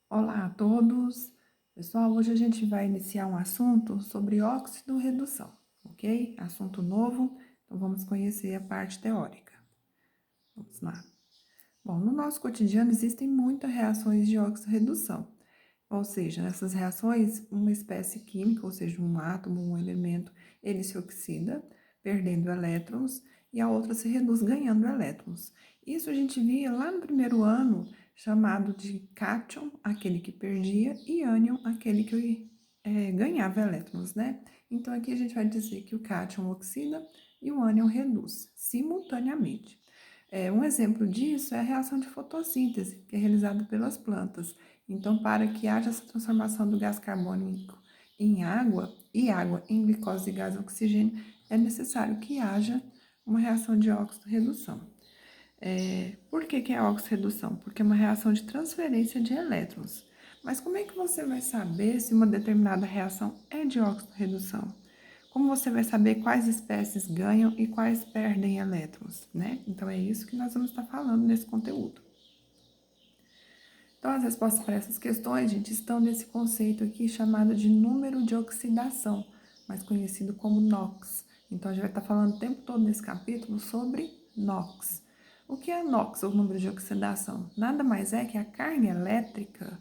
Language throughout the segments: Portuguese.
Olá a todos! Pessoal, hoje a gente vai iniciar um assunto sobre óxido redução, ok? Assunto novo, então vamos conhecer a parte teórica. Vamos lá. Bom, no nosso cotidiano existem muitas reações de óxido redução, ou seja, nessas reações, uma espécie química, ou seja, um átomo, um elemento, ele se oxida, perdendo elétrons, e a outra se reduz ganhando elétrons. Isso a gente via lá no primeiro ano, chamado de cátion, aquele que perdia, e ânion, aquele que ganhava elétrons, né? Então, aqui a gente vai dizer que o cátion oxida e o ânion reduz simultaneamente. Um exemplo disso é a reação de fotossíntese, que é realizada pelas plantas. Então, para que haja essa transformação do gás carbônico em água e água em glicose e gás oxigênio, é necessário que haja uma reação de óxido-redução. Por que é óxido-redução? Porque é uma reação de transferência de elétrons. Mas como é que você vai saber se uma determinada reação é de óxido-redução? Como você vai saber quais espécies ganham e quais perdem elétrons, né? Então, é isso que nós vamos estar falando nesse conteúdo. Então, as respostas para essas questões, gente, estão nesse conceito aqui chamado de número de oxidação, mais conhecido como NOx. Então, a gente vai estar falando o tempo todo nesse capítulo sobre NOx. O que é NOx, ou número de oxidação? Nada mais é que a carga elétrica,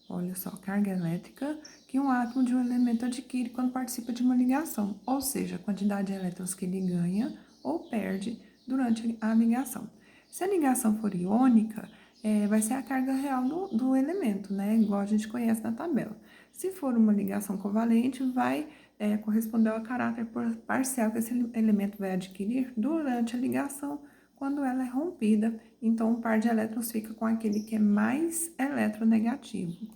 olha só, carga elétrica que um átomo de um elemento adquire quando participa de uma ligação, ou seja, a quantidade de elétrons que ele ganha ou perde durante a ligação. Se a ligação for iônica, vai ser a carga real do elemento, né? Igual a gente conhece na tabela. Se for uma ligação covalente, vai corresponder ao caráter parcial que esse elemento vai adquirir durante a ligação, quando ela é rompida. Então, um par de elétrons fica com aquele que é mais eletronegativo.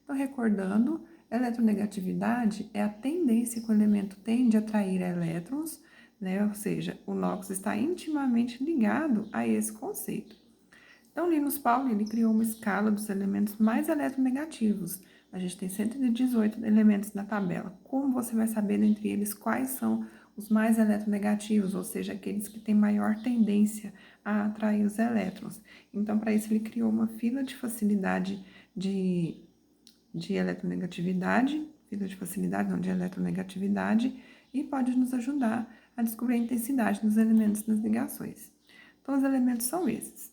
Então, recordando, eletronegatividade é a tendência que o elemento tem de atrair elétrons, né? Ou seja, o NOx está intimamente ligado a esse conceito. Então, Linus Pauling, ele criou uma escala dos elementos mais eletronegativos. A gente tem 118 elementos na tabela. Como você vai saber entre eles quais são os mais eletronegativos, ou seja, aqueles que têm maior tendência a atrair os elétrons? Então, para isso, ele criou uma fila de facilidade de eletronegatividade, fila de facilidade, não, de eletronegatividade, e pode nos ajudar a descobrir a intensidade dos elementos nas ligações. Então, os elementos são esses: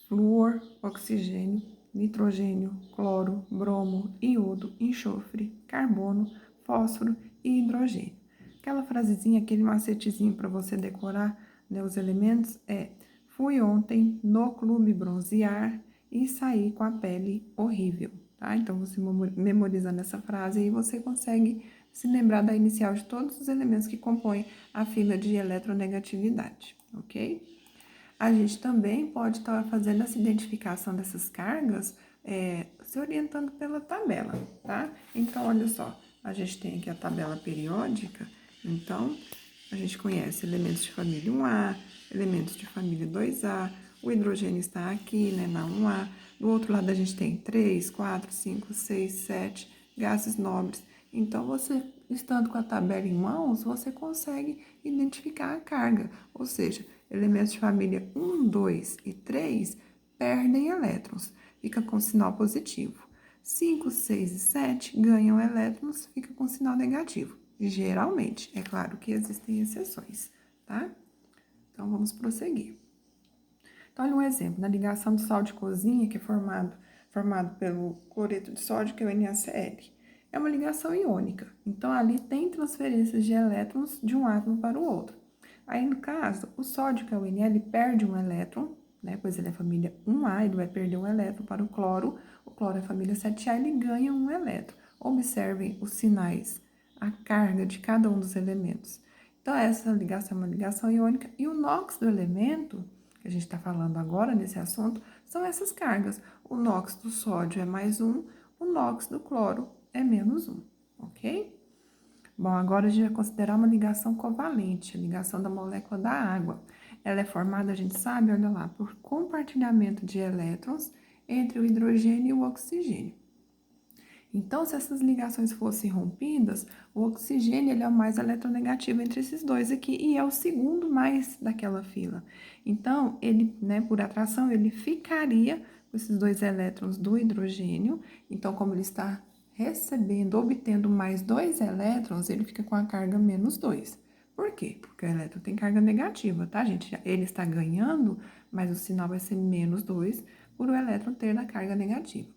flúor, oxigênio, nitrogênio, cloro, bromo, iodo, enxofre, carbono, fósforo e hidrogênio. Aquela frasezinha, aquele macetezinho para você decorar, né, os elementos é: fui ontem no clube bronzear e saí com a pele horrível, tá? Então, você memorizando essa frase aí, você consegue se lembrar da inicial de todos os elementos que compõem a fila de eletronegatividade, ok? A gente também pode estar fazendo essa identificação dessas cargas se orientando pela tabela, tá? Então, olha só, a gente tem aqui a tabela periódica, então a gente conhece elementos de família 1A, elementos de família 2A, o hidrogênio está aqui, né, na 1A, do outro lado a gente tem 3, 4, 5, 6, 7 gases nobres. Então, você estando com a tabela em mãos, você consegue identificar a carga, ou seja, elementos de família 1, 2 e 3 perdem elétrons, fica com sinal positivo. 5, 6 e 7 ganham elétrons, fica com sinal negativo. Geralmente, é claro que existem exceções, tá? Então, vamos prosseguir. Então, olha um exemplo, na ligação do sal de cozinha, que é formado pelo cloreto de sódio, que é o NaCl. É uma ligação iônica, então ali tem transferências de elétrons de um átomo para o outro. Aí, no caso, o sódio, que é o Nl, perde um elétron, né? Pois ele é família 1A, ele vai perder um elétron para o cloro é família 7A, ele ganha um elétron. Observem os sinais, a carga de cada um dos elementos. Então, essa ligação é uma ligação iônica, e o NOx do elemento, que a gente está falando agora nesse assunto, são essas cargas. O NOx do sódio é mais um, o NOx do cloro é menos um, ok? Bom, agora a gente vai considerar uma ligação covalente, a ligação da molécula da água. Ela é formada, a gente sabe, olha lá, por compartilhamento de elétrons entre o hidrogênio e o oxigênio. Então, se essas ligações fossem rompidas, o oxigênio ele é o mais eletronegativo entre esses dois aqui e é o segundo mais daquela fila. Então, ele, né, por atração, ele ficaria esses 2 elétrons do hidrogênio. Então, como ele está recebendo, obtendo mais 2 elétrons, ele fica com a carga menos 2. Por quê? Porque o elétron tem carga negativa, tá, gente? Ele está ganhando, mas o sinal vai ser menos 2 por o elétron ter a carga negativa.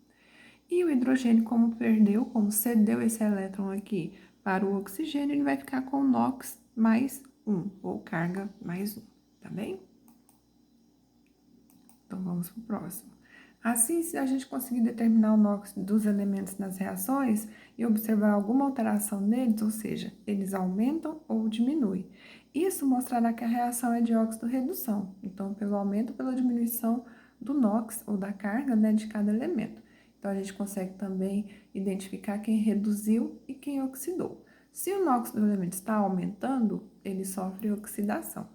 E o hidrogênio, como cedeu esse elétron aqui para o oxigênio, ele vai ficar com NOx mais 1, ou carga mais 1, tá bem? Então, vamos para o próximo. Assim, se a gente conseguir determinar o NOx dos elementos nas reações e observar alguma alteração neles, ou seja, eles aumentam ou diminuem, isso mostrará que a reação é de óxido-redução. Então, pelo aumento ou pela diminuição do NOx, ou da carga, né, de cada elemento. Então, a gente consegue também identificar quem reduziu e quem oxidou. Se o NOx do elemento está aumentando, ele sofre oxidação.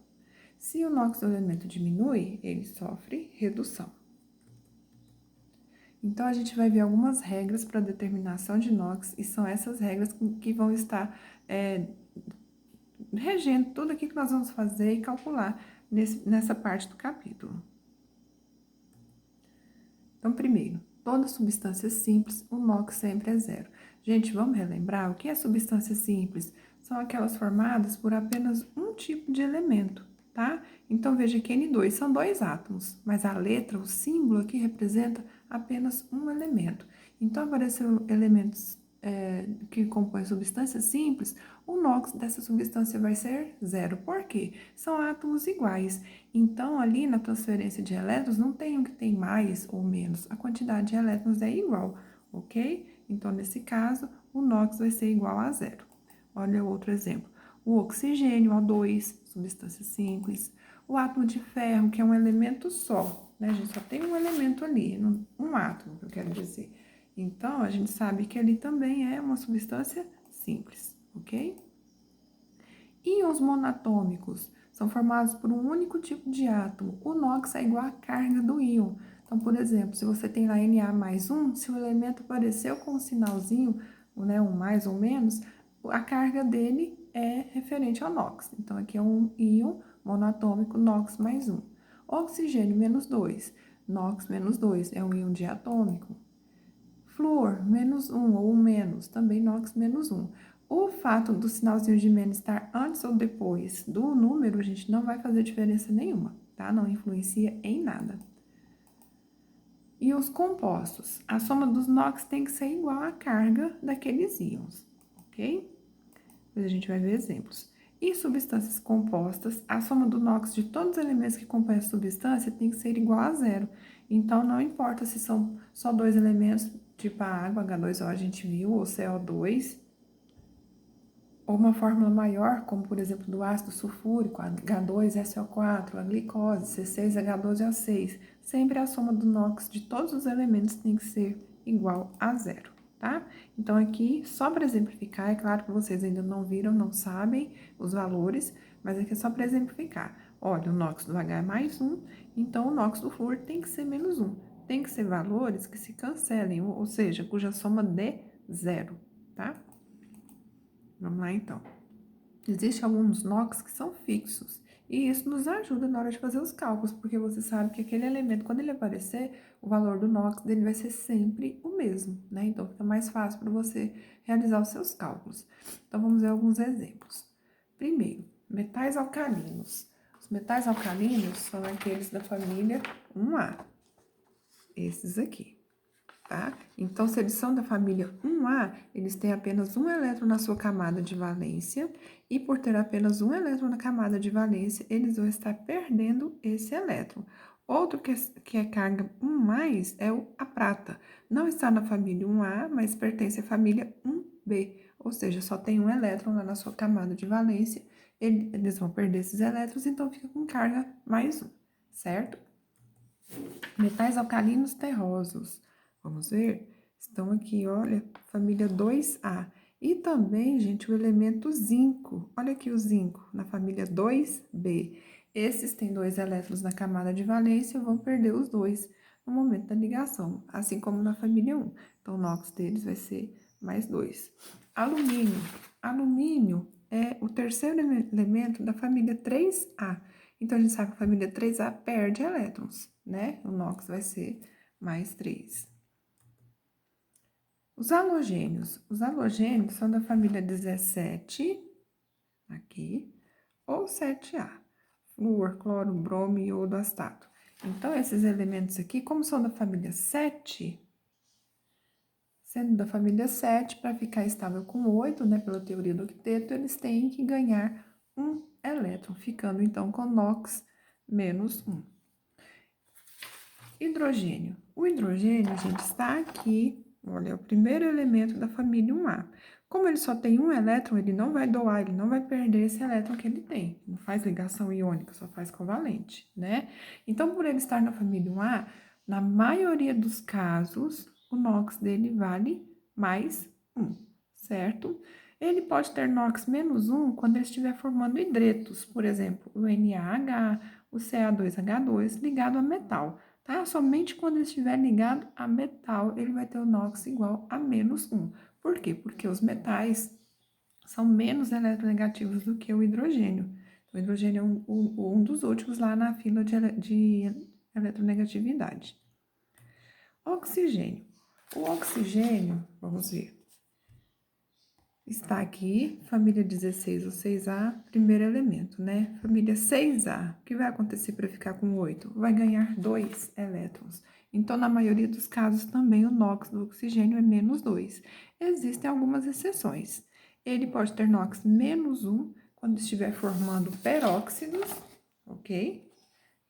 Se o NOx do elemento diminui, ele sofre redução. Então, a gente vai ver algumas regras para determinação de NOx, e são essas regras que vão estar regendo tudo aqui que nós vamos fazer e calcular nessa parte do capítulo. Então, primeiro, toda substância simples, o NOx sempre é zero. Gente, vamos relembrar o que é substância simples? São aquelas formadas por apenas um tipo de elemento, tá? Então, veja que N2 são 2 átomos, mas a letra, o símbolo aqui representa apenas um elemento. Então, apareceu elementos que compõem substância simples, o NOx dessa substância vai ser zero. Por quê? São átomos iguais. Então, ali na transferência de elétrons, não tem um que tem mais ou menos. A quantidade de elétrons é igual, ok? Então, nesse caso, o NOx vai ser igual a zero. Olha outro exemplo. O oxigênio, O2, substância simples. O átomo de ferro, que é um elemento só, né? A gente só tem um elemento ali, um átomo, que eu quero dizer. Então, a gente sabe que ali também é uma substância simples, ok? Íons monatômicos são formados por um único tipo de átomo. O NOx é igual à carga do íon. Então, por exemplo, se você tem lá Na mais 1, se o elemento apareceu com um sinalzinho, né, um mais ou menos, a carga dele é referente ao NOx. Então, aqui é um íon monatômico NOx mais 1. Oxigênio menos 2, NOx menos 2, é um íon diatômico. Flúor, menos 1 ou menos, também NOx menos 1. O fato do sinalzinho de menos estar antes ou depois do número, gente, não vai fazer diferença nenhuma, tá? Não influencia em nada. E os compostos? A soma dos NOx tem que ser igual à carga daqueles íons, ok? Depois a gente vai ver exemplos. E substâncias compostas, a soma do NOx de todos os elementos que compõem a substância tem que ser igual a zero. Então, não importa se são só 2 elementos, tipo a água, H2O a gente viu, ou CO2, ou uma fórmula maior, como por exemplo do ácido sulfúrico, H2SO4, a glicose, C6H12O6. Sempre a soma do NOx de todos os elementos tem que ser igual a zero, tá? Então, aqui, só para exemplificar, é claro que vocês ainda não viram, não sabem os valores, mas aqui é só para exemplificar. Olha, o NOx do H é mais 1, então o NOx do flúor tem que ser menos 1. Tem que ser valores que se cancelem, ou seja, cuja soma dê zero, tá? Vamos lá, então. Existem alguns NOx que são fixos, e isso nos ajuda na hora de fazer os cálculos, porque você sabe que aquele elemento, quando ele aparecer, o valor do NOx dele vai ser sempre o mesmo, né? Então, fica mais fácil para você realizar os seus cálculos. Então, vamos ver alguns exemplos. Primeiro, metais alcalinos. Os metais alcalinos são aqueles da família 1A, esses aqui. Tá? Então, se eles são da família 1A, eles têm apenas um elétron na sua camada de valência, e por ter apenas um elétron na camada de valência, eles vão estar perdendo esse elétron. Outro que é carga 1+, é a prata. Não está na família 1A, mas pertence à família 1B, ou seja, só tem um elétron lá na sua camada de valência, eles vão perder esses elétrons, então fica com carga mais 1, certo? Metais alcalinos terrosos. Vamos ver? Estão aqui, olha, família 2A. E também, gente, o elemento zinco. Olha aqui o zinco, na família 2B. Esses têm 2 elétrons na camada de valência, vão perder os 2 no momento da ligação, assim como na família 1. Então, o NOx deles vai ser mais 2. Alumínio. Alumínio é o terceiro elemento da família 3A. Então, a gente sabe que a família 3A perde elétrons, né? O NOx vai ser mais 3. Os halogênios são da família 17, aqui, ou 7A, flúor, cloro, bromo, iodo, astato. Então, esses elementos aqui, como são da família 7, sendo da família 7, para ficar estável com 8, né, pela teoria do octeto, eles têm que ganhar um elétron, ficando então com NOx menos 1. Hidrogênio. O hidrogênio, gente, está aqui, olha, é o primeiro elemento da família 1A. Como ele só tem um elétron, ele não vai doar, ele não vai perder esse elétron que ele tem. Não faz ligação iônica, só faz covalente, né? Então, por ele estar na família 1A, na maioria dos casos, o NOx dele vale mais 1, certo? Ele pode ter NOx menos 1 quando ele estiver formando hidretos, por exemplo, o NaH, o Ca2H2 ligado a metal. Tá? Somente quando ele estiver ligado a metal, ele vai ter o NOx igual a menos 1. Por quê? Porque os metais são menos eletronegativos do que o hidrogênio. O hidrogênio é um dos últimos lá na fila de eletronegatividade. Oxigênio. O oxigênio, vamos ver, está aqui, família 16 ou 6A, primeiro elemento, né? Família 6A, o que vai acontecer para ficar com 8? Vai ganhar 2 elétrons. Então, na maioria dos casos, também o NOx do oxigênio é menos 2. Existem algumas exceções. Ele pode ter NOx menos 1 quando estiver formando peróxidos, ok?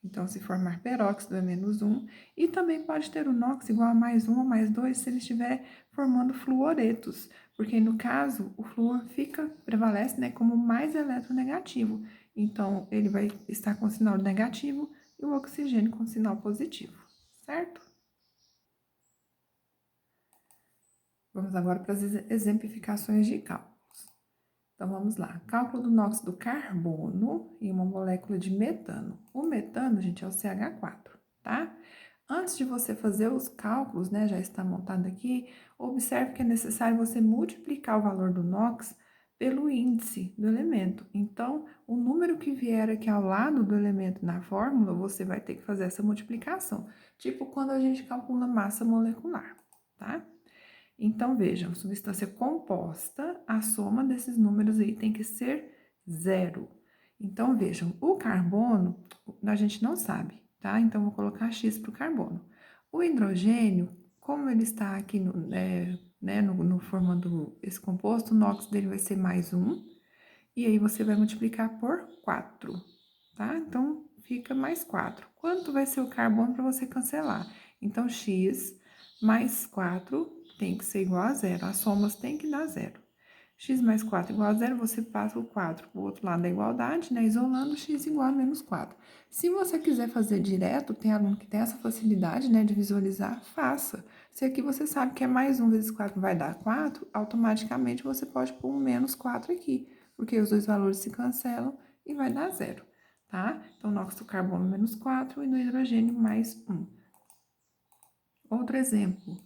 Então, se formar peróxido é menos 1. E também pode ter o NOx igual a mais 1 ou mais 2 se ele estiver formando fluoretos. Porque, no caso, o flúor prevalece, né, como mais eletronegativo. Então, ele vai estar com sinal negativo e o oxigênio com sinal positivo, certo? Vamos agora para as exemplificações de cálculos. Então, vamos lá. Cálculo do NOx do carbono em uma molécula de metano. O metano, gente, é o CH4, tá? Antes de você fazer os cálculos, né, já está montado aqui, observe que é necessário você multiplicar o valor do NOx pelo índice do elemento. Então, o número que vier aqui ao lado do elemento na fórmula, você vai ter que fazer essa multiplicação. Tipo quando a gente calcula massa molecular, tá? Então, vejam, substância composta, a soma desses números aí tem que ser 0. Então, vejam, o carbono, a gente não sabe, tá? Então, vou colocar X para o carbono. O hidrogênio, como ele está aqui no formando esse composto, o NOx dele vai ser mais 1, e aí você vai multiplicar por 4, tá? Então, fica mais 4. Quanto vai ser o carbono para você cancelar? Então, X mais 4 tem que ser igual a 0. As somas tem que dar 0. X mais 4 igual a 0, você passa o 4 para o outro lado da igualdade, né? Isolando x igual a menos 4. Se você quiser fazer direto, tem aluno que tem essa facilidade, né, de visualizar, faça. Se aqui você sabe que é mais 1 vezes 4 vai dar 4, automaticamente você pode pôr um menos 4 aqui, porque os dois valores se cancelam e vai dar 0, tá? Então, NOx do carbono menos 4 e do hidrogênio mais 1. Outro exemplo.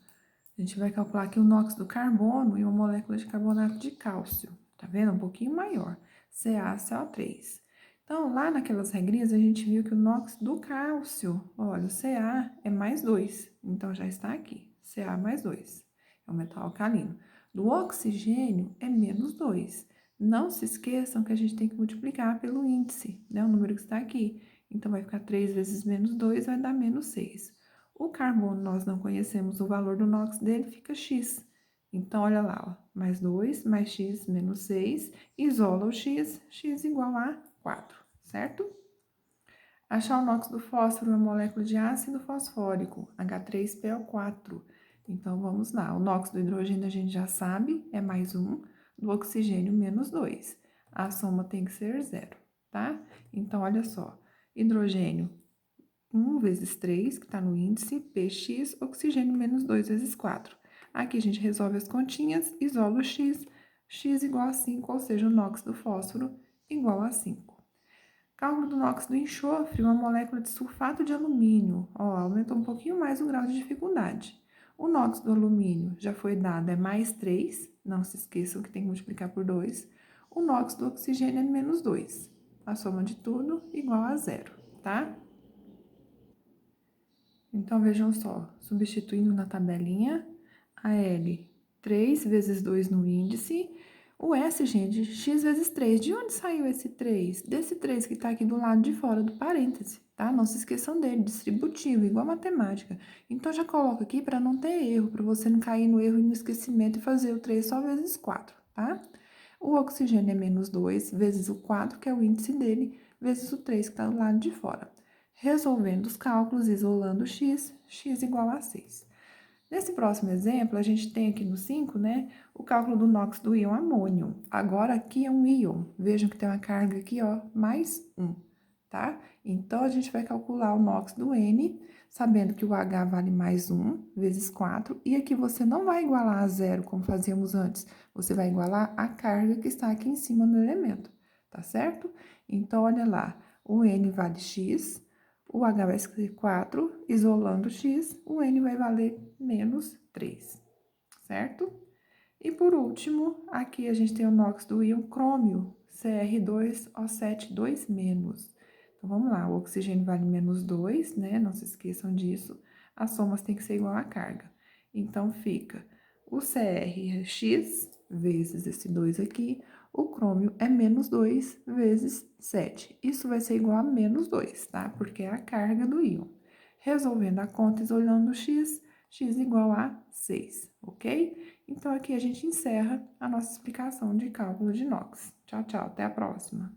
A gente vai calcular aqui o NOx do carbono e uma molécula de carbonato de cálcio. Tá vendo? Um pouquinho maior. CaCO3. Então, lá naquelas regrinhas, a gente viu que o NOx do cálcio, olha, o Ca é mais 2. Então, já está aqui. Ca mais 2. É um metal alcalino. Do oxigênio é menos 2. Não se esqueçam que a gente tem que multiplicar pelo índice, né? O número que está aqui. Então, vai ficar 3 vezes menos 2, vai dar menos 6. O carbono, nós não conhecemos o valor do NOx dele, fica X. Então, olha lá, ó, mais 2, mais X, menos 6, isola o X, X igual a 4, certo? Achar o NOx do fósforo, uma molécula de ácido fosfórico, H3PO4. Então, vamos lá, o NOx do hidrogênio a gente já sabe, é mais 1, do oxigênio menos 2. A soma tem que ser 0, tá? Então, olha só, hidrogênio 1 vezes 3, que está no índice, Px, oxigênio menos 2 vezes 4. Aqui a gente resolve as continhas, isola o x, x igual a 5, ou seja, o NOx do fósforo igual a 5. Cálculo do NOx do enxofre, uma molécula de sulfato de alumínio. Ó, aumentou um pouquinho mais o grau de dificuldade. O NOx do alumínio já foi dado, é mais 3, não se esqueçam que tem que multiplicar por 2. O NOx do oxigênio é menos 2. A soma de tudo igual a 0, tá? Então, vejam só, substituindo na tabelinha, a L, 3 vezes 2 no índice. O S, gente, x vezes 3. De onde saiu esse 3? Desse 3 que está aqui do lado de fora do parêntese, tá? Não se esqueçam dele, distributivo, igual a matemática. Então, já coloca aqui para não ter erro, para você não cair no erro e no esquecimento e fazer o 3 só vezes 4, tá? O oxigênio é menos 2 vezes o 4, que é o índice dele, vezes o 3, que está do lado de fora. Resolvendo os cálculos, isolando x, x igual a 6. Nesse próximo exemplo, a gente tem aqui no 5, né, o cálculo do NOx do íon amônio. Agora, aqui é um íon. Vejam que tem uma carga aqui, ó, mais 1, tá? Então, a gente vai calcular o NOx do N, sabendo que o H vale mais 1 vezes 4. E aqui você não vai igualar a zero, como fazíamos antes. Você vai igualar a carga que está aqui em cima no elemento, tá certo? Então, olha lá, o N vale x, o H vai ser 4, isolando x, o N vai valer menos 3, certo? E por último, aqui a gente tem o NOx do íon crômio, Cr2O7, 2 menos. Então, vamos lá, o oxigênio vale menos 2, né? Não se esqueçam disso. As somas têm que ser igual à carga. Então, fica o Cr é x vezes esse 2 aqui, o crômio é menos 2 vezes 7. Isso vai ser igual a menos 2, tá? Porque é a carga do íon. Resolvendo a conta, isolando o x, x igual a 6, ok? Então, aqui a gente encerra a nossa explicação de cálculo de NOx. Tchau, tchau, até a próxima.